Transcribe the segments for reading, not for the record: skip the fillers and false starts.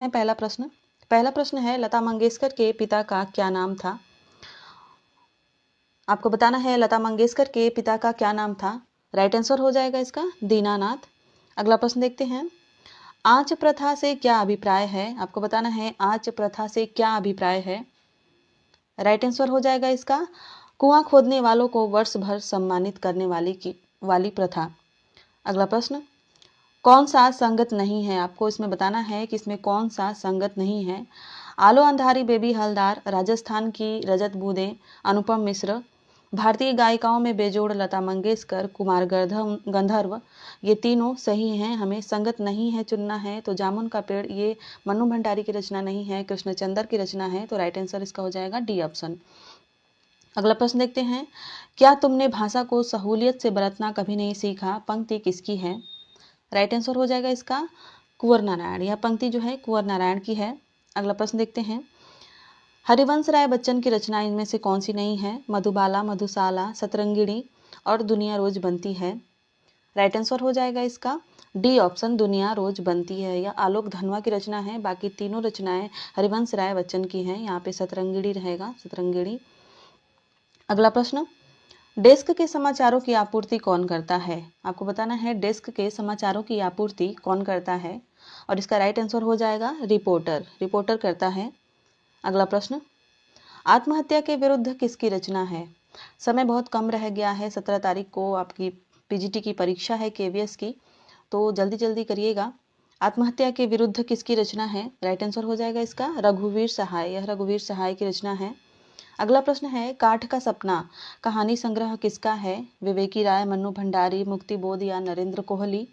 पहला प्रश्न है लता मंगेशकर के पिता का क्या नाम था। आपको बताना है लता मंगेशकर के पिता का क्या नाम था। राइट आंसर हो जाएगा इसका दीनानाथ। अगला प्रश्न देखते हैं, आंच प्रथा से क्या अभिप्राय है। आपको बताना है आंच प्रथा से क्या अभिप्राय है। राइट आंसर हो जाएगा इसका कुआं खोदने वालों को वर्ष भर सम्मानित करने वाली प्रथा। अगला प्रश्न, कौन सा संगत नहीं है। आपको इसमें बताना है कि इसमें कौन सा संगत नहीं है। आलो अंधारी बेबी हलदार, राजस्थान की रजत बूंदें, अनुपम मिश्र, भारतीय गायिकाओं में बेजोड़ लता मंगेशकर, कुमार गंधर्व, ये तीनों सही हैं। हमें संगत नहीं है चुनना है। तो जामुन का पेड़ ये मन्नू भंडारी की रचना नहीं है, कृष्णचंद्र की रचना है। तो राइट आंसर इसका हो जाएगा डी ऑप्शन। अगला प्रश्न देखते हैं, क्या तुमने भाषा को सहूलियत से बरतना कभी नहीं सीखा, पंक्ति किसकी है। राइट आंसर हो जाएगा इसका कुंवर नारायण। यह पंक्ति जो है कुंवर नारायण की है। अगला प्रश्न देखते हैं, हरिवंश राय बच्चन की रचना इनमें से कौन सी नहीं है। मधुबाला, मधुशाला, सतरंगिणी और दुनिया रोज बनती है। राइट आंसर हो जाएगा इसका डी ऑप्शन, दुनिया रोज बनती है। यह आलोक धनवा की रचना है। बाकी तीनों रचनाएं हरिवंश राय बच्चन की हैं। यहाँ पे सतरंगिणी रहेगा, सतरंगिणी। अगला प्रश्न, डेस्क के समाचारों की आपूर्ति कौन करता है। आपको बताना है डेस्क के समाचारों की आपूर्ति कौन करता है। और इसका राइट आंसर हो जाएगा रिपोर्टर, रिपोर्टर करता है। अगला प्रश्न, आत्महत्या के विरुद्ध किसकी रचना है। समय बहुत कम रह गया है, 17 तारीख को आपकी पीजीटी की परीक्षा है केवीएस की, तो जल्दी जल्दी करिएगा। आत्महत्या के विरुद्ध किसकी रचना है। राइट आंसर हो जाएगा इसका रघुवीर सहाय। यह रघुवीर सहाय की रचना है। अगला प्रश्न है, काठ का सपना कहानी संग्रह किसका है। विवेकी राय, मन्नू भंडारी, मुक्तिबोध या नरेंद्र कोहली।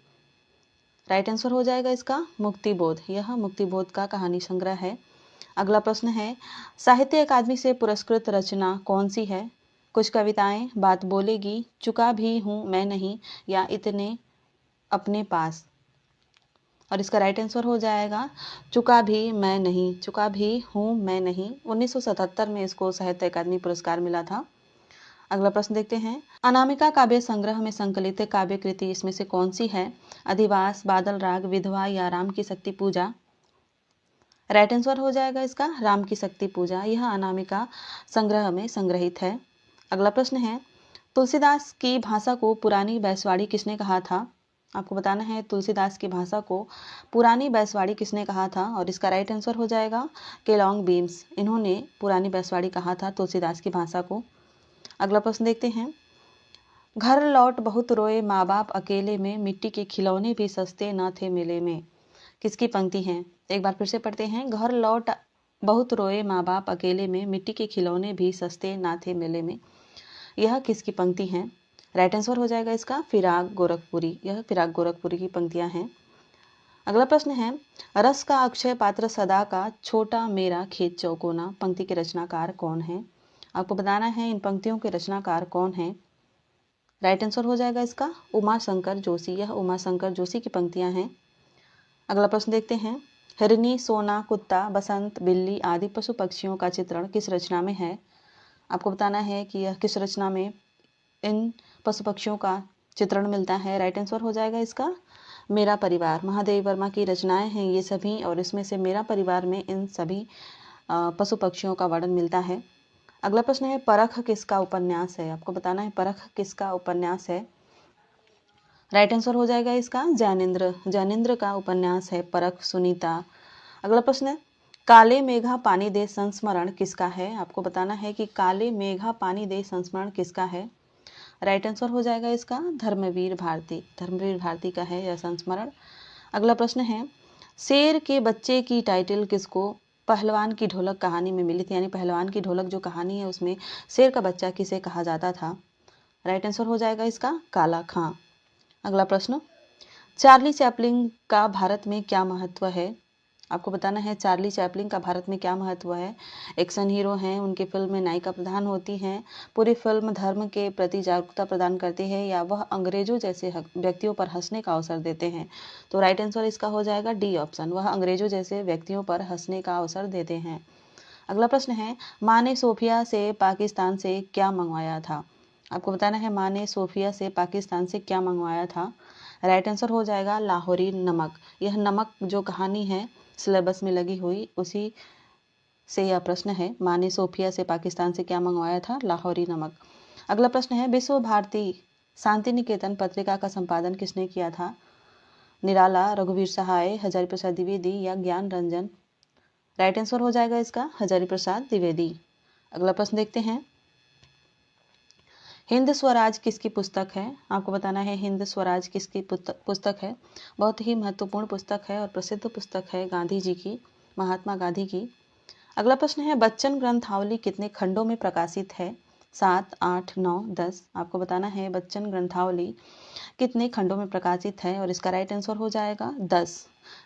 राइट आंसर हो जाएगा इसका मुक्तिबोध। यह मुक्तिबोध का कहानी संग्रह है। अगला प्रश्न है, साहित्य अकादमी से पुरस्कृत रचना कौन सी है। कुछ कविताएं, बात बोलेगी, चुका भी हूं मैं नहीं या इतने अपने पास। और इसका राइट आंसर हो जाएगा चुका भी मैं नहीं, चुका भी हूं मैं नहीं। 1977 में इसको साहित्य अकादमी पुरस्कार मिला था। अगला प्रश्न देखते हैं, अनामिका काव्य संग्रह में संकलित काव्य कृति इसमें से कौन सी है। अधिवास, बादल राग, विधवा या राम की शक्ति पूजा। राइट आंसर हो जाएगा इसका राम की शक्ति पूजा। यह अनामिका संग्रह में संग्रहित है। अगला प्रश्न है, तुलसीदास की भाषा को पुरानी बैसवाड़ी किसने कहा था। आपको बताना है तुलसीदास की भाषा को पुरानी बैसवाड़ी किसने कहा था। और इसका राइट आंसर हो जाएगा केलॉन्ग बीम्स। इन्होंने पुरानी बैसवाड़ी कहा था तुलसीदास की भाषा को। अगला प्रश्न देखते हैं, घर लौट बहुत रोए माँ बाप अकेले में, मिट्टी के खिलौने भी सस्ते न थे मेले में। किसकी पंक्ति है। एक बार फिर से पढ़ते हैं, घर लौट बहुत रोए माँ बाप अकेले में, मिट्टी के खिलौने भी सस्ते ना थे मेले में। यह किसकी पंक्ति है। राइट आंसर हो जाएगा इसका फिराक गोरखपुरी। यह फिराक गोरखपुरी की पंक्तियां हैं। अगला प्रश्न है, रस का अक्षय पात्र सदा का, छोटा मेरा खेत चौकोना, पंक्ति के रचनाकार कौन है। आपको बताना है इन पंक्तियों के रचनाकार कौन है। राइट आंसर हो जाएगा इसका उमा शंकर जोशी। यह उमा शंकर जोशी की पंक्तियां हैं। अगला प्रश्न देखते हैं, हिरनी, सोना, कुत्ता, बसंत, बिल्ली आदि पशु पक्षियों का चित्रण किस रचना में है। आपको बताना है कि यह किस रचना में इन पशु पक्षियों का चित्रण मिलता है। राइट आंसर हो जाएगा इसका मेरा परिवार। महादेवी वर्मा की रचनाएं हैं ये सभी, और इसमें से मेरा परिवार में इन सभी पशु पक्षियों का वर्णन मिलता है। अगला प्रश्न है, परख किसका उपन्यास है। आपको बताना है परख किसका उपन्यास है। राइट आंसर हो जाएगा इसका जैनेन्द्र। जैनेन्द्र का उपन्यास है परख। सुनीता। अगला प्रश्न है, काले मेघा पानी दे संस्मरण किसका है। आपको बताना है कि काले मेघा पानी दे संस्मरण किसका है। राइट आंसर हो जाएगा इसका धर्मवीर भारती। धर्मवीर भारती का है यह संस्मरण। अगला प्रश्न है, शेर के बच्चे की टाइटल किसको पहलवान की ढोलक कहानी में मिली थी। यानी पहलवान की ढोलक जो कहानी है उसमें शेर का बच्चा किसे कहा जाता था। राइट आंसर हो जाएगा इसका काला खां। अगला प्रश्न, चार्ली चैपलिन का भारत में क्या महत्व है। आपको बताना है चार्ली चैपलिन का भारत में क्या महत्व है। एक्शन हीरो हैं, उनकी फिल्म में नायिका प्रधान होती हैं, पूरी फिल्म धर्म के प्रति जागरूकता प्रदान करती है, या वह अंग्रेजों जैसे व्यक्तियों पर हंसने का अवसर देते हैं। तो राइट आंसर इसका हो जाएगा डी ऑप्शन, वह अंग्रेजों जैसे व्यक्तियों पर हंसने का अवसर देते हैं। अगला प्रश्न है, माँ ने सोफिया से पाकिस्तान से क्या मंगवाया था। आपको बताना है माँ ने सोफिया से पाकिस्तान से क्या मंगवाया था। राइट आंसर हो जाएगा लाहौरी नमक। यह नमक जो कहानी है सिलेबस में लगी हुई, उसी से यह प्रश्न है। माँ ने सोफिया से पाकिस्तान से क्या मंगवाया था? लाहौरी नमक। अगला प्रश्न है, विश्व भारती शांति निकेतन पत्रिका का संपादन किसने किया था? निराला, रघुवीर सहाय, हजारी प्रसाद द्विवेदी या ज्ञान रंजन? राइट आंसर हो जाएगा इसका हजारी प्रसाद द्विवेदी। अगला प्रश्न देखते हैं, हिंद स्वराज किसकी पुस्तक है? आपको बताना है हिंद स्वराज किसकी पुस्तक है। बहुत ही महत्वपूर्ण पुस्तक है और प्रसिद्ध पुस्तक है गांधी जी की, महात्मा गांधी की। अगला प्रश्न है, बच्चन ग्रंथावली कितने खंडों में प्रकाशित है? 7, 8, 9, 10। आपको बताना है बच्चन ग्रंथावली कितने खंडों में प्रकाशित है और इसका राइट आंसर हो जाएगा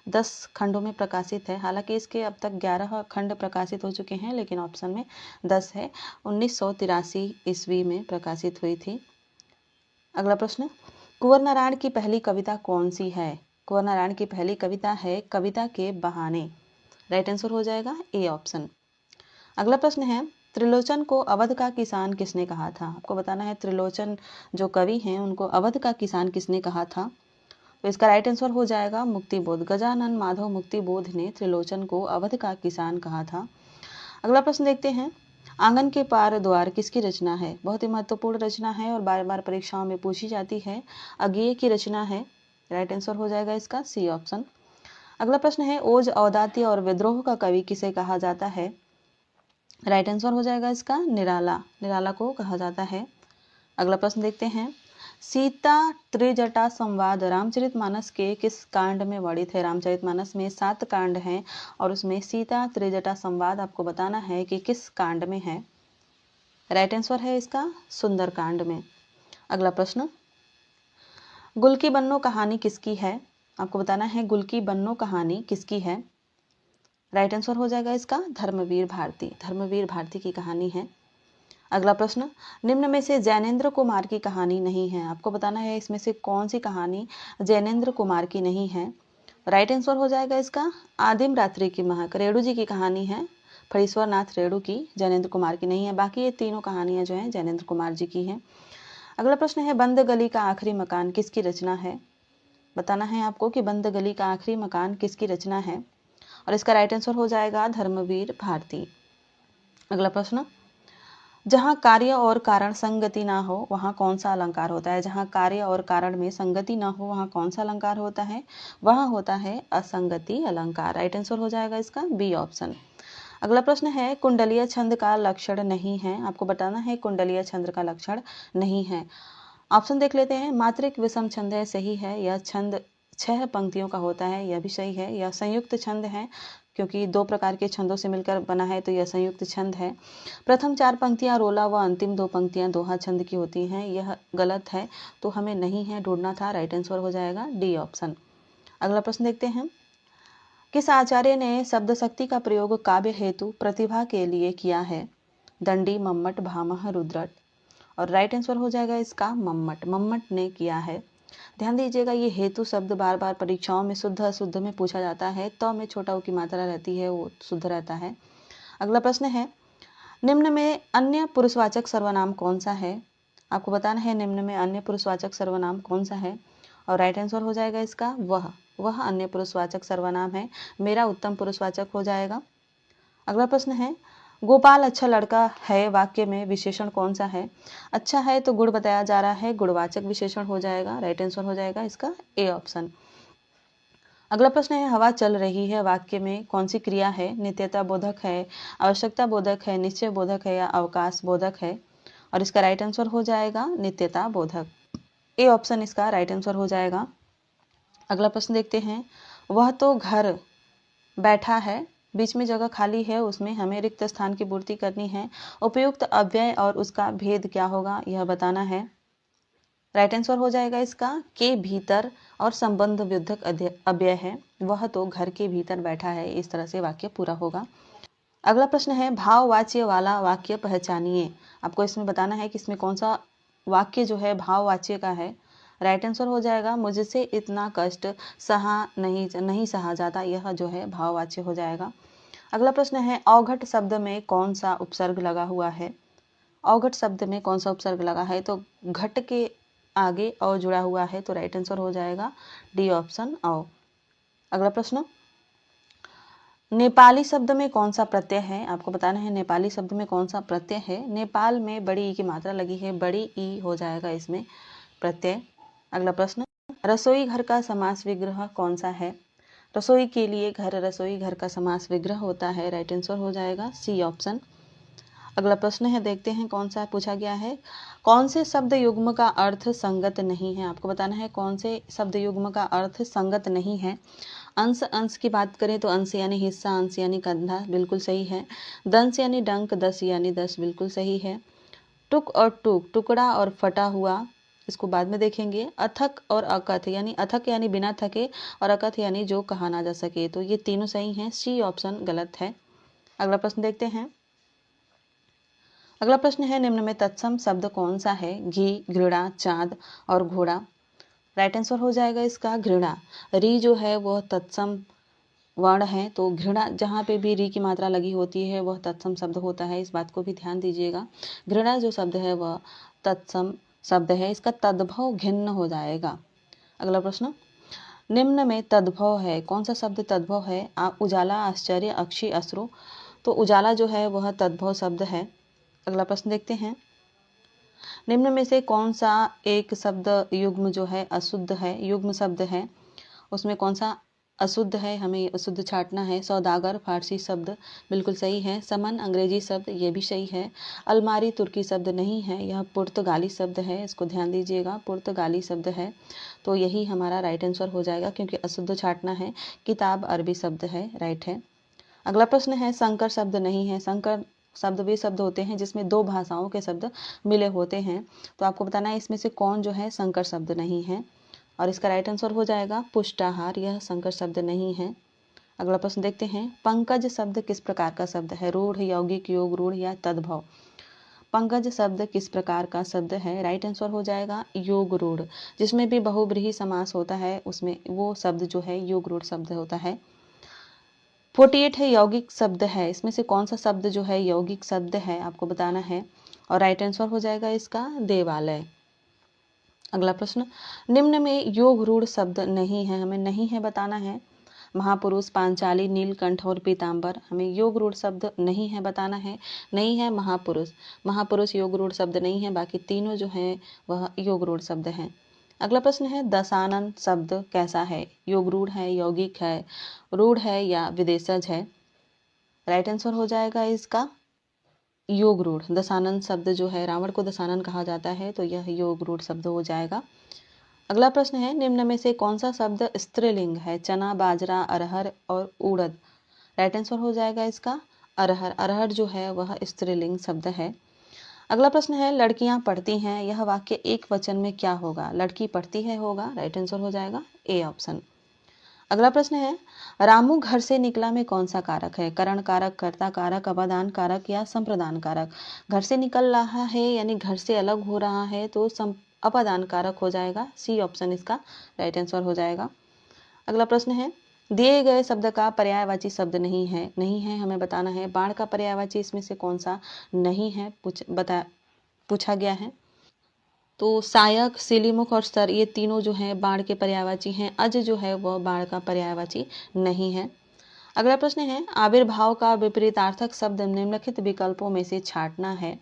10 खंडों में प्रकाशित है। हालांकि इसके अब तक 11 खंड प्रकाशित हो चुके हैं, लेकिन ऑप्शन में 10 है। 1983 ईस्वी में प्रकाशित हुई थी। अगला प्रश्न, कुंवर नारायण की पहली कविता कौन सी है? कुंवर नारायण की पहली कविता है कविता के बहाने। राइट आंसर हो जाएगा ए ऑप्शन। अगला प्रश्न है, त्रिलोचन को अवध का किसान किसने कहा था? आपको बताना है त्रिलोचन जो कवि हैं उनको अवध का किसान किसने कहा था? तो इसका राइट आंसर हो जाएगा मुक्तिबोध। गजानन माधव मुक्तिबोध ने त्रिलोचन को अवध का किसान कहा था। अगला प्रश्न देखते हैं, आंगन के पार द्वार किसकी रचना है? बहुत ही महत्वपूर्ण रचना है और बार बार परीक्षाओं में पूछी जाती है। अज्ञेय की रचना है। राइट आंसर हो जाएगा इसका सी ऑप्शन। अगला प्रश्न है, ओज, औदात्य और विद्रोह का कवि किसे कहा जाता है? राइट आंसर हो जाएगा इसका निराला। निराला को कहा जाता है। अगला प्रश्न देखते हैं, सीता त्रिजटा संवाद रामचरितमानस के किस कांड में वर्णित है? रामचरितमानस में 7 कांड हैं और उसमें सीता त्रिजटा संवाद आपको बताना है कि किस कांड में है। राइट आंसर है इसका सुंदर कांड में। अगला प्रश्न, गुल की बन्नो कहानी किसकी है? आपको बताना है गुल की बन्नो कहानी किसकी है। राइट आंसर हो जाएगा इसका धर्मवीर भारती। धर्मवीर भारती की कहानी है। अगला प्रश्न, निम्न में से जैनेन्द्र कुमार की कहानी नहीं है। आपको बताना है इसमें से कौन सी कहानी जैनेन्द्र कुमार की नहीं है। राइट आंसर हो जाएगा इसका आदिम रात्रि की महक। रेणु जी की कहानी है, फणीश्वर नाथ रेणु की, जैनेन्द्र कुमार की नहीं है। बाकी ये तीनों कहानियां जो हैं जैनेन्द्र कुमार जी की हैं। अगला प्रश्न है, बंद गली का आखिरी मकान किसकी रचना है? बताना है आपको कि बंद गली का आखिरी मकान किसकी रचना है और इसका राइट आंसर हो जाएगा धर्मवीर भारती। अगला प्रश्न, जहाँ कार्य और कारण संगति ना हो वहाँ कौन सा अलंकार होता है? जहाँ कार्य और कारण में संगति ना हो वहाँ कौन सा अलंकार होता है? वहाँ होता है असंगति अलंकार। राइट आंसर हो जाएगा इसका बी ऑप्शन। अगला प्रश्न है, कुंडलीय छंद का लक्षण नहीं है। आपको बताना है कुंडलीय छंद का लक्षण नहीं है। ऑप्शन देख लेते हैं, मात्रिक विषम छंद है, सही है। यह छंद 6 पंक्तियों का होता है, यह भी सही है। यह संयुक्त छंद है क्योंकि 2 प्रकार के छंदों से मिलकर बना है, तो यह संयुक्त छंद है। प्रथम 4 पंक्तियां रोला व अंतिम 2 पंक्तियां दोहा छंद की होती हैं, यह गलत है, तो हमें नहीं है ढूंढना था। राइट आंसर हो जाएगा डी ऑप्शन। अगला प्रश्न देखते हैं, किस आचार्य ने शब्द शक्ति का प्रयोग काव्य हेतु प्रतिभा के लिए किया है? दंडी, मम्मट, भामह, रुद्रट। और राइट आंसर हो जाएगा इसका मम्मट। मम्मट ने किया है। ध्यान दीजिएगा, ये हेतु शब्द बार बार परीक्षाओं में शुद्ध अशुद्ध में पूछा जाता है, तो में छोटा ऊ की मात्रा रहती है वो शुद्ध रहता है। अगला प्रश्न है, निम्न में अन्य पुरुषवाचक सर्वनाम कौन सा है? आपको बताना है निम्न में अन्य पुरुषवाचक सर्वनाम कौन सा है और राइट आंसर हो जाएगा इसका वह अन्य पुरुषवाचक सर्वनाम है। मेरा उत्तम पुरुषवाचक हो जाएगा। अगला प्रश्न है, गोपाल अच्छा लड़का है वाक्य में विशेषण कौन सा है? अच्छा है तो गुण बताया जा रहा है, गुणवाचक विशेषण हो जाएगा। राइट आंसर हो जाएगा इसका ए ऑप्शन। अगला प्रश्न है, हवा चल रही है वाक्य में कौन सी क्रिया है? नित्यता बोधक है, आवश्यकता बोधक है, निश्चय बोधक है या अवकाश बोधक है? और इसका राइट आंसर हो जाएगा नित्यता बोधक। ए ऑप्शन इसका राइट आंसर हो जाएगा। अगला प्रश्न देखते हैं, वह तो घर बैठा है, बीच में जगह खाली है, उसमें हमें रिक्त स्थान की पूर्ति करनी है। उपयुक्त अव्यय और उसका भेद क्या होगा यह बताना है। राइट आंसर हो जाएगा इसका के भीतर और संबंध विद्धक अव्यय है। वह तो घर के भीतर बैठा है, इस तरह से वाक्य पूरा होगा। अगला प्रश्न है, भाववाच्य वाला वाक्य पहचानिए। आपको इसमें बताना है कि इसमें कौन सा वाक्य जो है भाववाच्य का है। राइट आंसर हो जाएगा, मुझसे इतना कष्ट नहीं सहा जाता, यह जो है भाववाच्य हो जाएगा। अगला प्रश्न है, औघट शब्द में कौन सा उपसर्ग लगा हुआ है? औघट शब्द में कौन सा उपसर्ग लगा है? तो घट के आगे औ जुड़ा हुआ है, तो राइट आंसर हो जाएगा डी ऑप्शन औ। अगला प्रश्न, नेपाली शब्द में कौन सा प्रत्यय है, आपको बताना है नेपाली शब्द में कौन सा प्रत्यय है। नेपाल में बड़ी ई की मात्रा लगी है, बड़ी ई हो जाएगा इसमें प्रत्यय। अगला प्रश्न, रसोई घर का समास विग्रह कौन सा है। रसोई के लिए घर, रसोई घर का समास विग्रह होता है, राइट आंसर हो जाएगा सी ऑप्शन। अगला प्रश्न है, देखते हैं कौन सा पूछा गया है। कौन से शब्द युग्म का अर्थ संगत नहीं है, आपको बताना है कौन से शब्द युग्म का अर्थ संगत नहीं है। अंश, अंश की बात करें तो अंश यानी हिस्सा, अंश यानी कंधा, बिल्कुल सही है। दंश यानी डंक, दस यानी दस, बिल्कुल सही है। टुक और टूक, टुकड़ा और फटा हुआ, इसको बाद में देखेंगे। अथक और अकथ, यानी अथक यानी बिना थके और अकथ यानी जो कहा ना जा सके, तो ये तीनों सही हैं, सी ऑप्शन गलत है। अगला प्रश्न देखते हैं। अगला प्रश्न है, निम्न में तत्सम शब्द कौन सा है। घी, घृणा, चांद और घोड़ा, राइट आंसर हो जाएगा इसका घृणा। री जो है वह तत्सम वर्ण है, तो घृणा जहाँ पे भी री की मात्रा लगी होती है वह तत्सम शब्द होता है, इस बात को भी ध्यान दीजिएगा। घृणा जो शब्द है वह तत्सम शब्द है, इसका तद्भव घिन्न हो जाएगा। अगला प्रश्न, निम्न में तद्भव है, कौन सा शब्द तद्भव है। उजाला, आश्चर्य, अक्षी, अश्रु, तो उजाला जो है वह तद्भव शब्द है। अगला प्रश्न देखते हैं। निम्न में से कौन सा एक शब्द युग्म जो है अशुद्ध है, युग्म शब्द है, उसमें कौन सा अशुद्ध है, हमें अशुद्ध छांटना है। सौदागर फारसी शब्द, बिल्कुल सही है। समन अंग्रेजी शब्द, ये भी सही है। अलमारी तुर्की शब्द नहीं है, यह पुर्तगाली शब्द है, इसको ध्यान दीजिएगा, पुर्तगाली शब्द है, तो यही हमारा राइट आंसर हो जाएगा क्योंकि अशुद्ध छांटना है। किताब अरबी शब्द है, राइट है। अगला प्रश्न है, संकर शब्द नहीं है। संकर शब्द वे शब्द होते हैं जिसमें दो भाषाओं के शब्द मिले होते हैं, तो आपको बताना है इसमें से कौन जो है संकर शब्द नहीं है, और इसका राइट आंसर हो जाएगा पुष्टाहार, यह संकर शब्द नहीं है। अगला प्रश्न देखते हैं। पंकज शब्द किस प्रकार का शब्द है। रूढ़, यौगिक, योग रूढ़ या तद्भव। पंकज शब्द किस प्रकार का शब्द है, राइट आंसर हो जाएगा योग रूढ़। जिसमें भी बहुब्रीहि समास होता है उसमें वो शब्द जो है योग रूढ़ शब्द होता है। 48 है यौगिक शब्द है, इसमें से कौन सा शब्द जो है यौगिक शब्द है, आपको बताना है, और राइट आंसर हो जाएगा इसका देवालय। अगला प्रश्न, निम्न में योग रूढ़ शब्द नहीं है, हमें नहीं है बताना है। महापुरुष, पांचाली, नीलकंठ और पीताम्बर, हमें योग रूढ़ शब्द नहीं है बताना है। नहीं है महापुरुष, महापुरुष योग रूढ़ शब्द नहीं है, बाकी तीनों जो है वह योग रूढ़ शब्द हैं। अगला प्रश्न है, दशानन शब्द कैसा है। योग रूढ़ है, यौगिक है, रूढ़ है या विदेशज है। राइट आंसर हो जाएगा इसका योग रूढ़। दशानन शब्द जो है, रावण को दशानन कहा जाता है, तो यह योग रूढ़ शब्द हो जाएगा। अगला प्रश्न है, निम्न में से कौन सा शब्द स्त्रीलिंग है। चना, बाजरा, अरहर और उड़द, राइट आंसर हो जाएगा इसका अरहर। अरहर जो है वह स्त्रीलिंग शब्द है। अगला प्रश्न है, लड़कियां पढ़ती हैं, यह वाक्य एक वचन में क्या होगा। लड़की पढ़ती है होगा, राइट आंसर हो जाएगा ए ऑप्शन। अगला प्रश्न है, रामू घर से निकला में कौन सा कारक है। करण कारक, कर्ता कारक, अपादान कारक या संप्रदान कारक। घर से निकल रहा है यानी घर से अलग हो रहा है, तो अपादान कारक हो जाएगा, सी ऑप्शन इसका राइट आंसर हो जाएगा। अगला प्रश्न है, दिए गए शब्द का पर्यायवाची शब्द नहीं है। नहीं है हमें बताना है। बाण का पर्यायवाची इसमें से कौन सा नहीं है पूछा गया है, तो सायक, सिलीमुख और सर, ये तीनों जो हैं बाण के पर्यायवाची हैं। अज जो है वह बाण का पर्यायवाची नहीं है। अगला प्रश्न है, आविर्भाव का विपरीतार्थक शब्द निम्नलिखित विकल्पों में से छांटना है।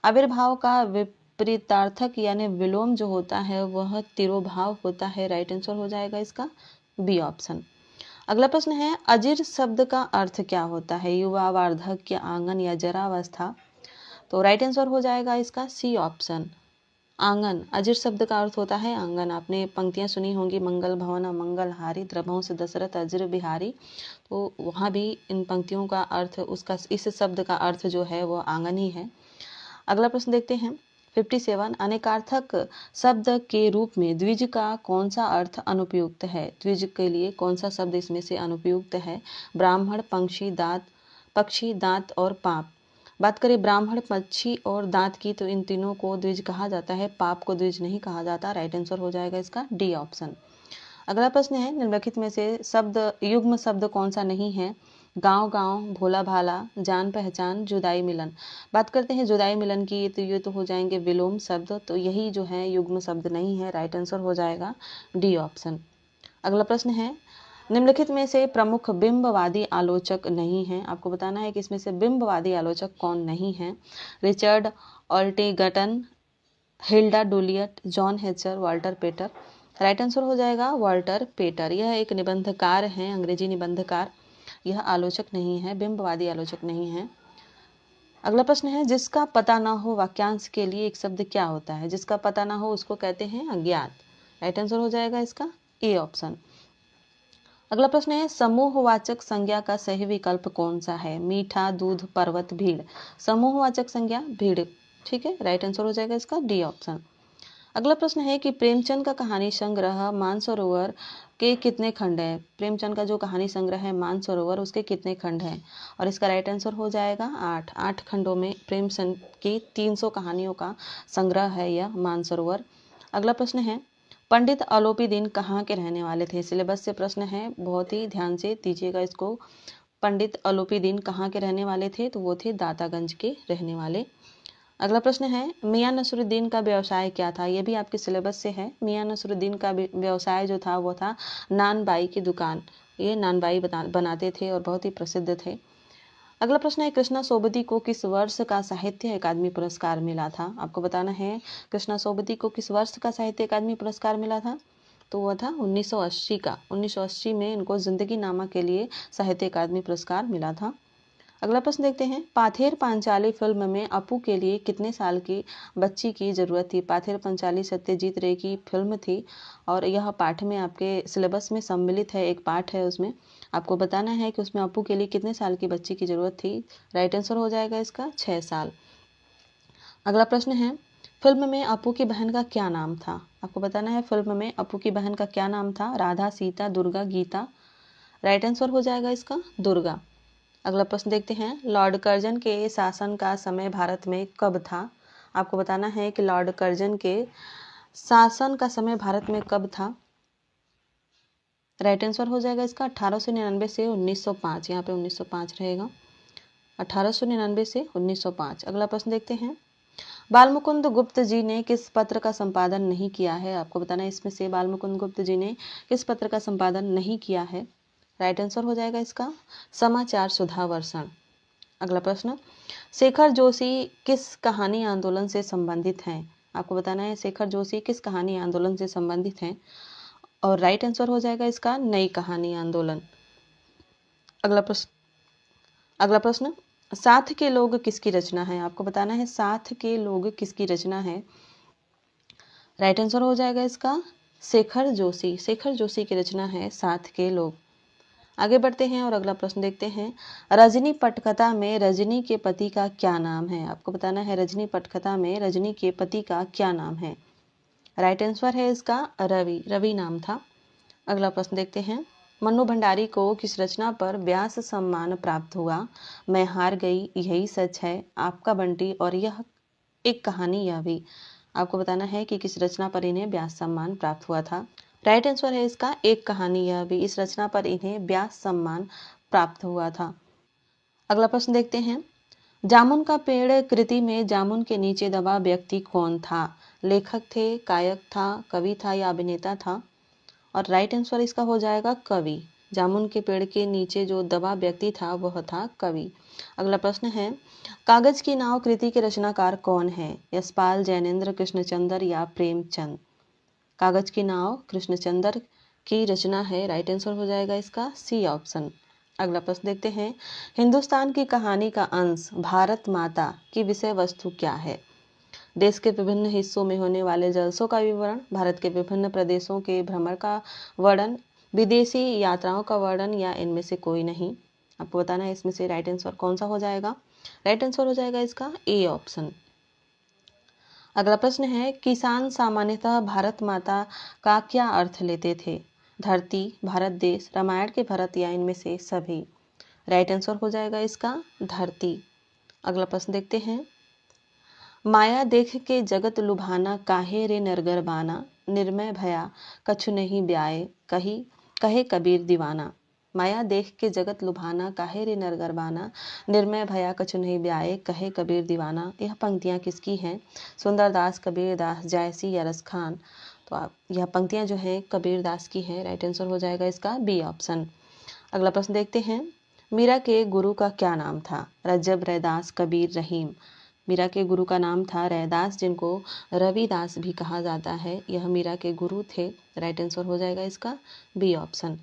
आविर्भाव का विपरीतार्थक यानी विलोम जो होता है वह तिरोभाव होता है, राइट आंसर हो जाएगा इसका बी ऑप्शन। अगला प्रश्न है, अजिर शब्द का अर्थ क्या होता है। युवा, वार्धक्य, आंगन या जरावस्था, तो राइट आंसर हो जाएगा इसका सी ऑप्शन आंगन। अजिर शब्द का अर्थ होता है आंगन। आपने पंक्तियां सुनी होंगी, मंगल भवन मंगल हारी, द्रभों से दशरथ अजिर बिहारी, तो वहाँ भी इन पंक्तियों का अर्थ, उसका इस शब्द का अर्थ जो है वो आंगन ही है। अगला प्रश्न देखते हैं 57, अनेकार्थक शब्द के रूप में द्विज का कौन सा अर्थ अनुपयुक्त है। द्विज के लिए कौन सा शब्द इसमें से अनुपयुक्त है। ब्राह्मण, पक्षी, दांत और पाप। बात करें ब्राह्मण, पक्षी और दांत की, तो इन तीनों को द्विज कहा जाता है, पाप को द्विज नहीं कहा जाता, राइट आंसर हो जाएगा इसका डी ऑप्शन। अगला प्रश्न है, निम्नलिखित में से शब्द युग्म शब्द कौन सा नहीं है। गांव गांव, भोला भाला, जान पहचान, जुदाई मिलन। बात करते हैं जुदाई मिलन की, तो ये तो हो जाएंगे विलोम शब्द, तो यही जो है युग्म शब्द नहीं है, राइट आंसर हो जाएगा डी ऑप्शन। अगला प्रश्न है, निम्नलिखित में से प्रमुख बिंबवादी आलोचक नहीं हैं। आपको बताना है कि इसमें से बिंबवादी आलोचक कौन नहीं है। रिचर्ड ऑल्टिगटन, हिल्डा डुलियट, जॉन हेचर, वाल्टर पेटर। राइट आंसर हो जाएगा वाल्टर पेटर। यह एक निबंधकार हैं, अंग्रेजी निबंधकार। यह आलोचक नहीं है, बिंबवादी आलोचक नहीं है। अगला प्रश्न है, जिसका पता ना हो वाक्यांश के लिए एक शब्द क्या होता है? जिसका पता ना हो उसको कहते हैं अज्ञात। राइट आंसर हो जाएगा इसका ए ऑप्शन। अगला प्रश्न है, समूहवाचक संज्ञा का सही विकल्प कौन सा है? मीठा, दूध, पर्वत, भीड़। समूहवाचक संज्ञा भीड़। ठीक है, राइट आंसर हो जाएगा इसका डी ऑप्शन। अगला प्रश्न है कि प्रेमचंद का कहानी संग्रह मानसरोवर के कितने खंड हैं? प्रेमचंद का जो कहानी संग्रह है मानसरोवर, उसके कितने खंड हैं? और इसका राइट आंसर हो जाएगा 8। 8 खंडों में प्रेमचंद की 300 कहानियों का संग्रह है यह मानसरोवर। अगला प्रश्न है, पंडित अलोपीदीन कहाँ के रहने वाले थे? सिलेबस से प्रश्न है, बहुत ही ध्यान से दीजिएगा इसको। पंडित अलोपीदीन कहाँ के रहने वाले थे? तो वो थे दातागंज के रहने वाले। अगला प्रश्न है, मियां नसरुद्दीन का व्यवसाय क्या था? ये भी आपके सिलेबस से है। मियां नसरुद्दीन का व्यवसाय जो था वो था नानबाई की दुकान। ये नानबाई बनाते थे और बहुत ही प्रसिद्ध थे। अगला प्रश्न है, कृष्णा सोबती को किस वर्ष का साहित्य अकादमी पुरस्कार मिला था? आपको बताना है कृष्णा सोबती को किस वर्ष का साहित्य अकादमी पुरस्कार मिला था? तो वह था 1980 का। 1980 में इनको जिंदगी नामा के लिए साहित्य अकादमी पुरस्कार मिला था। अगला प्रश्न देखते हैं, पाथेर पांचाली फिल्म में अपू के लिए कितने साल की बच्ची की जरूरत थी? पाथेर पांचाली सत्यजीत रे की फिल्म थी और यह पाठ में आपके सिलेबस में सम्मिलित है, एक पाठ है उसमें। आपको बताना है कि उसमें अपू के लिए कितने साल की बच्ची की जरूरत थी। राइट आंसर हो जाएगा इसका 6 साल। अगला प्रश्न है, फिल्म में अपू की बहन का क्या नाम था? आपको बताना है फिल्म में अपू की बहन का क्या नाम था? राधा, सीता, दुर्गा, गीता। राइट आंसर हो जाएगा इसका दुर्गा। अगला प्रश्न देखते हैं, लॉर्ड कर्जन के शासन का समय भारत में कब था? आपको बताना है कि लॉर्ड कर्जन के शासन का समय भारत में कब था? राइट आंसर हो जाएगा इसका 1899 से 1905। यहाँ पे 1905 रहेगा। 1899 से 1905। अगला प्रश्न देखते हैं, बालमुकुंद गुप्त जी ने किस पत्र का संपादन नहीं किया है? आपको बताना है इसमें से बालमुकुंद गुप्त जी ने किस पत्र का संपादन नहीं किया है? राइट आंसर हो जाएगा इसका समाचार सुधा वर्षण। अगला प्रश्न, शेखर जोशी किस कहानी आंदोलन से संबंधित हैं? आपको बताना है शेखर जोशी किस कहानी आंदोलन से संबंधित हैं और राइट आंसर हो जाएगा इसका नई कहानी आंदोलन। अगला प्रश्न, साथ के लोग किसकी रचना है? आपको बताना है साथ के लोग किसकी रचना है। राइट आंसर हो जाएगा इसका शेखर जोशी। शेखर जोशी की रचना है साथ के लोग। आगे बढ़ते हैं और अगला प्रश्न देखते हैं, रजनी पटकथा में रजनी के पति का क्या नाम है? आपको बताना है रजनी पटकथा में रजनी के पति का क्या नाम है। राइट आंसर है इसका रवि। रवि नाम था। अगला प्रश्न देखते हैं, मन्नू भंडारी को किस रचना पर व्यास सम्मान प्राप्त हुआ? मैं हार गई, यही सच है, आपका बंटी और यह एक कहानी यह भी। आपको बताना है कि किस रचना पर इन्हें व्यास सम्मान प्राप्त हुआ था। राइट आंसर है इसका एक कहानी यह भी। इस रचना पर इन्हें व्यास सम्मान प्राप्त हुआ था। अगला प्रश्न देखते हैं, जामुन का पेड़ कृति में जामुन के नीचे दबा व्यक्ति कौन था? लेखक थे, गायक था, कवि था या अभिनेता था? और राइट आंसर इसका हो जाएगा कवि। जामुन के पेड़ के नीचे जो दबा व्यक्ति था वह था कवि। अगला प्रश्न है, कागज की नाव कृति के रचनाकार कौन है? यशपाल, जैनेन्द्र, कृष्णचंद्र या प्रेमचंद? कागज की नाव कृष्णचंद्र की रचना है। राइट आंसर हो जाएगा इसका सी ऑप्शन। अगला प्रश्न देखते हैं, हिंदुस्तान की कहानी का अंश भारत माता की विषय वस्तु क्या है? देश के विभिन्न हिस्सों में होने वाले जलसों का विवरण, भारत के विभिन्न प्रदेशों के भ्रमण का वर्णन, विदेशी यात्राओं का वर्णन या इनमें से कोई नहीं? आपको बताना है इसमें से राइट आंसर कौन सा हो जाएगा। राइट आंसर हो जाएगा इसका ए ऑप्शन। अगला प्रश्न है, किसान सामान्यतः भारत माता का क्या अर्थ लेते थे? धरती, भारत देश, रामायण के भरत या इनमें से सभी? राइट आंसर हो जाएगा इसका धरती। अगला प्रश्न देखते हैं, माया देख के जगत लुभाना, काहे रे नरगर बाना, निर्मय भया कछु नहीं ब्याए, कही कहे कबीर दीवाना। माया देख के जगत लुभाना, काहे रे नरगर बाना, निर्मय भया कछु नहीं ब्याए, कहे कबीर दीवाना। यह पंक्तियां किसकी हैं? सुंदरदास, कबीरदास, जायसी या रस खान? तो आप यह पंक्तियां जो हैं कबीर दास की हैं। राइट आंसर हो जाएगा इसका बी ऑप्शन। अगला प्रश्न देखते हैं, मीरा के गुरु का क्या नाम था? रज्जब, रैदास, कबीर, रहीम। मीरा के गुरु का नाम था रैदास, जिनको रविदास भी कहा जाता है। यह मीरा के गुरु थे। राइट आंसर हो जाएगा इसका बी ऑप्शन।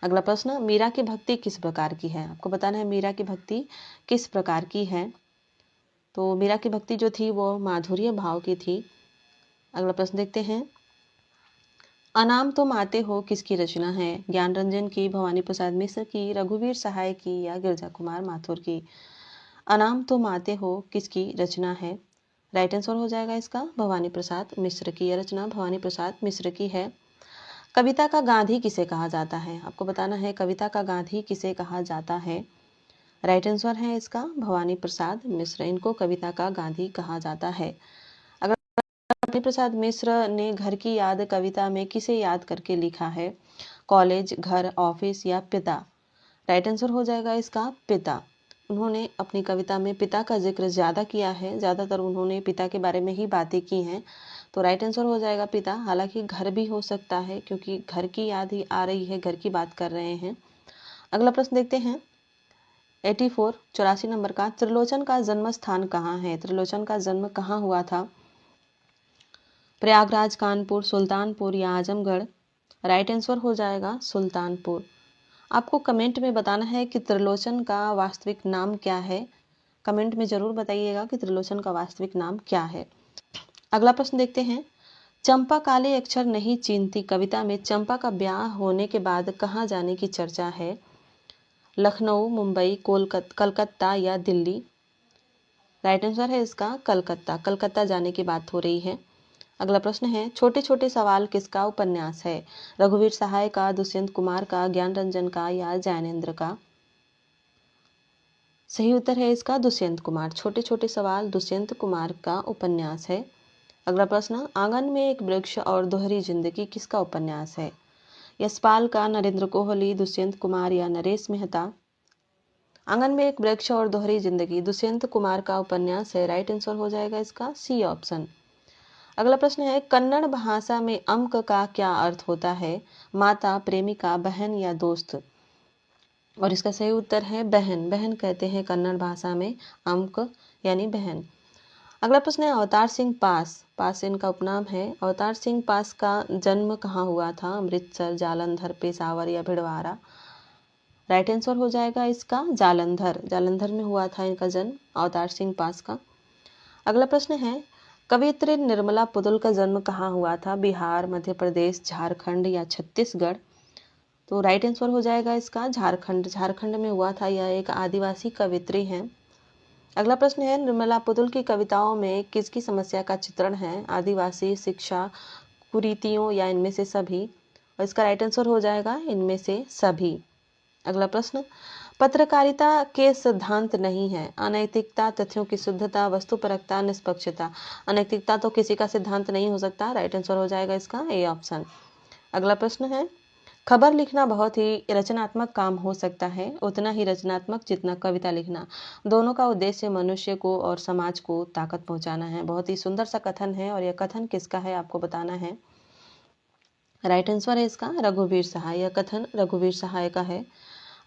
अगला प्रश्न, मीरा की भक्ति किस प्रकार की है? आपको बताना है मीरा की भक्ति किस प्रकार की है। तो मीरा की भक्ति जो थी वो माधुर्य भाव की थी। अगला प्रश्न देखते हैं, अनाम तुम आते हो किसकी रचना है? ज्ञान रंजन की, भवानी प्रसाद मिश्र की, रघुवीर सहाय की या गिरजा कुमार माथुर की? अनाम तुम आते हो किसकी रचना है? राइट आंसर हो जाएगा इसका भवानी प्रसाद मिश्र की। यह रचना भवानी प्रसाद मिश्र की है। कविता का गांधी किसे कहा जाता है? आपको बताना है कविता का गांधी किसे कहा जाता है। राइट आंसर है इसका भवानी प्रसाद मिश्र। इनको कविता का गांधी कहा जाता है। अगर भवानी प्रसाद मिश्र ने घर की याद कविता में किसे याद करके लिखा है? कॉलेज, घर, ऑफिस या पिता? राइट आंसर हो जाएगा इसका पिता। उन्होंने अपनी कविता में पिता का जिक्र ज़्यादा किया है। ज़्यादातर उन्होंने पिता के बारे में ही बातें की हैं। तो राइट आंसर हो जाएगा पिता। हालांकि घर भी हो सकता है, क्योंकि घर की याद ही आ रही है, घर की बात कर रहे हैं। अगला प्रश्न देखते हैं, 84 नंबर का, त्रिलोचन का जन्म स्थान कहाँ है? त्रिलोचन का जन्म कहाँ हुआ था? प्रयागराज, कानपुर, सुल्तानपुर या आजमगढ़? राइट आंसर हो जाएगा सुल्तानपुर। आपको कमेंट में बताना है कि त्रिलोचन का वास्तविक नाम क्या है। कमेंट में जरूर बताइएगा कि त्रिलोचन का वास्तविक नाम क्या है। अगला प्रश्न देखते हैं, चंपा काले अक्षर नहीं चीनती कविता में चंपा का ब्याह होने के बाद कहाँ जाने की चर्चा है? लखनऊ, मुंबई, कलकत्ता या दिल्ली? राइट आंसर है इसका कलकत्ता। कलकत्ता जाने की बात हो रही है। अगला प्रश्न है, छोटे छोटे सवाल किसका उपन्यास है? रघुवीर सहाय का, दुष्यंत कुमार का, ज्ञान रंजन का या जैनेन्द्र का? सही उत्तर है इसका दुष्यंत कुमार। छोटे छोटे सवाल दुष्यंत कुमार का उपन्यास है। अगला प्रश्न, आंगन में एक वृक्ष और दोहरी जिंदगी किसका उपन्यास है? यशपाल का, नरेंद्र कोहली, दुष्यंत कुमार या नरेश मेहता? आंगन में एक वृक्ष और दोहरी जिंदगी दुष्यंत कुमार का उपन्यास है। राइट आंसर हो जाएगा इसका सी ऑप्शन। अगला प्रश्न है, कन्नड़ भाषा में अम्क का क्या अर्थ होता है? माता, प्रेमिका, बहन या दोस्त? और इसका सही उत्तर है बहन। बहन कहते हैं कन्नड़ भाषा में अम्क यानी बहन। अगला प्रश्न है, अवतार सिंह पास, पास इनका उपनाम है। अवतार सिंह पास का जन्म कहाँ हुआ था? अमृतसर, जालंधर, पेशावर या भिड़वारा? राइट आंसर हो जाएगा इसका जालंधर। जालंधर में हुआ था इनका जन्म अवतार सिंह पास का। अगला प्रश्न है, कवयित्री निर्मला पुतुल का जन्म कहाँ हुआ था? बिहार, मध्य प्रदेश, झारखंड या छत्तीसगढ़? तो राइट आंसर हो जाएगा इसका झारखंड। झारखंड में हुआ था। यह एक आदिवासी कवयित्री हैं। अगला प्रश्न है, निर्मला पुतुल की कविताओं में किसकी समस्या का चित्रण है? आदिवासी, शिक्षा, कुरीतियों या इनमें से सभी? और इसका राइट आंसर हो जाएगा इनमें से सभी। अगला प्रश्न, पत्रकारिता के सिद्धांत नहीं है? अनैतिकता, तथ्यों की शुद्धता, वस्तुपरकता, निष्पक्षता? अनैतिकता तो किसी का सिद्धांत नहीं हो सकता। राइट आंसर हो जाएगा इसका ए ऑप्शन। अगला प्रश्न है, खबर लिखना बहुत ही रचनात्मक काम हो सकता है, उतना ही रचनात्मक जितना कविता लिखना। दोनों का उद्देश्य मनुष्य को और समाज को ताकत पहुंचाना है। बहुत ही सुंदर सा कथन है, और यह कथन किसका है आपको बताना है। राइट आंसर है इसका रघुवीर सहाय। यह कथन रघुवीर सहाय का है।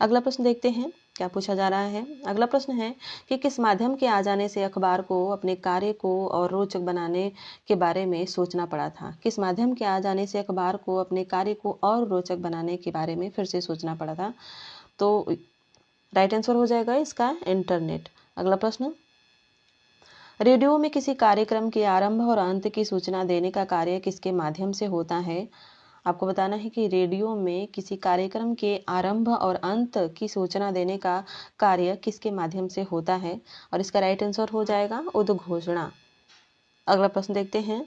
अगला प्रश्न देखते हैं क्या पूछा जा रहा है। अगला प्रश्न है कि किस माध्यम के आ जाने से अखबार को अपने कार्य को और रोचक बनाने के बारे में सोचना पड़ा था? किस माध्यम के आ जाने से अखबार को अपने कार्य को और रोचक बनाने के बारे में फिर से सोचना पड़ा था? तो राइट आंसर हो जाएगा इसका इंटरनेट। अगला प्रश्न, रेडियो में किसी कार्यक्रम के आरंभ और अंत की सूचना देने का कार्य किसके माध्यम से होता है? आपको बताना है कि रेडियो में किसी कार्यक्रम के आरंभ और अंत की सूचना देने का कार्य किसके माध्यम से होता है? और इसका राइट आंसर हो जाएगा उद्घोषणा। अगला प्रश्न देखते हैं,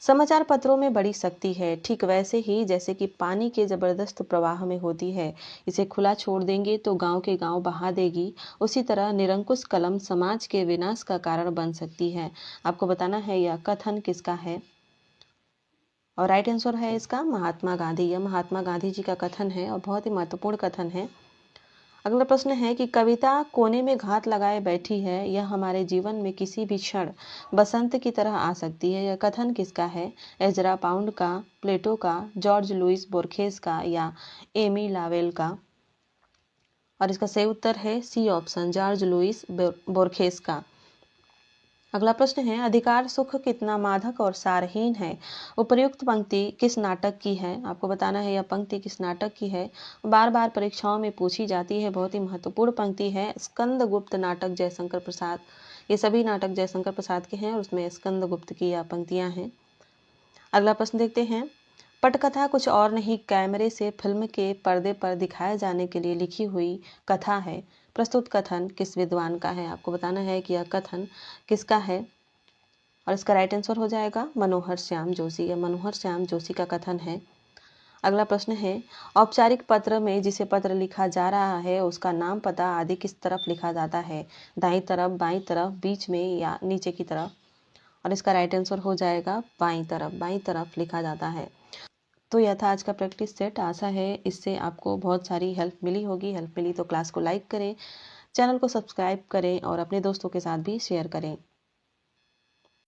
समाचार पत्रों में बड़ी शक्ति है, ठीक वैसे ही जैसे कि पानी के जबरदस्त प्रवाह में होती है। इसे खुला छोड़ देंगे तो गांव के गांव बहा देगी। उसी तरह निरंकुश कलम समाज के विनाश का कारण बन सकती है। आपको बताना है यह कथन किसका है। और राइट आंसर है इसका महात्मा गांधी। यह महात्मा गांधी जी का कथन है और बहुत ही महत्वपूर्ण कथन है। अगला प्रश्न है कि कविता कोने में घात लगाए बैठी है, यह हमारे जीवन में किसी भी क्षण बसंत की तरह आ सकती है। यह कथन किसका है? एजरा पाउंड का, प्लेटो का, जॉर्ज लुइस बोर्खेस का या एमी लावेल का? और इसका सही उत्तर है सी ऑप्शन, जॉर्ज लुइस बोर्खेस का। अगला प्रश्न है अधिकार सुख कितना मादक और सारहीन है। उपर्युक्त पंक्ति किस नाटक की है? आपको बताना है यह पंक्ति किस नाटक की है। बार बार परीक्षाओं में पूछी जाती है, बहुत ही महत्वपूर्ण पंक्ति है। स्कंदगुप्त नाटक जयशंकर प्रसाद, ये सभी नाटक जयशंकर प्रसाद के हैं और उसमें स्कंदगुप्त की यह पंक्तियां हैं। अगला प्रश्न देखते हैं। पटकथा कुछ और नहीं, कैमरे से फिल्म के पर्दे पर दिखाए जाने के लिए लिखी हुई कथा है। प्रस्तुत कथन किस विद्वान का है? आपको बताना है कि यह कथन किसका है और इसका राइट आंसर हो जाएगा मनोहर श्याम जोशी। यह मनोहर श्याम जोशी का कथन है। अगला प्रश्न है औपचारिक पत्र में जिसे पत्र लिखा जा रहा है उसका नाम पता आदि किस तरफ लिखा जाता है? दाईं तरफ, बाईं तरफ, बीच में या नीचे की तरफ? और इसका राइट आंसर हो जाएगा बाईं तरफ, बाईं तरफ लिखा जाता है। तो यह था आज का प्रैक्टिस सेट। आशा है इससे आपको बहुत सारी हेल्प मिली होगी। हेल्प मिली तो क्लास को लाइक करें, चैनल को सब्सक्राइब करें और अपने दोस्तों के साथ भी शेयर करें।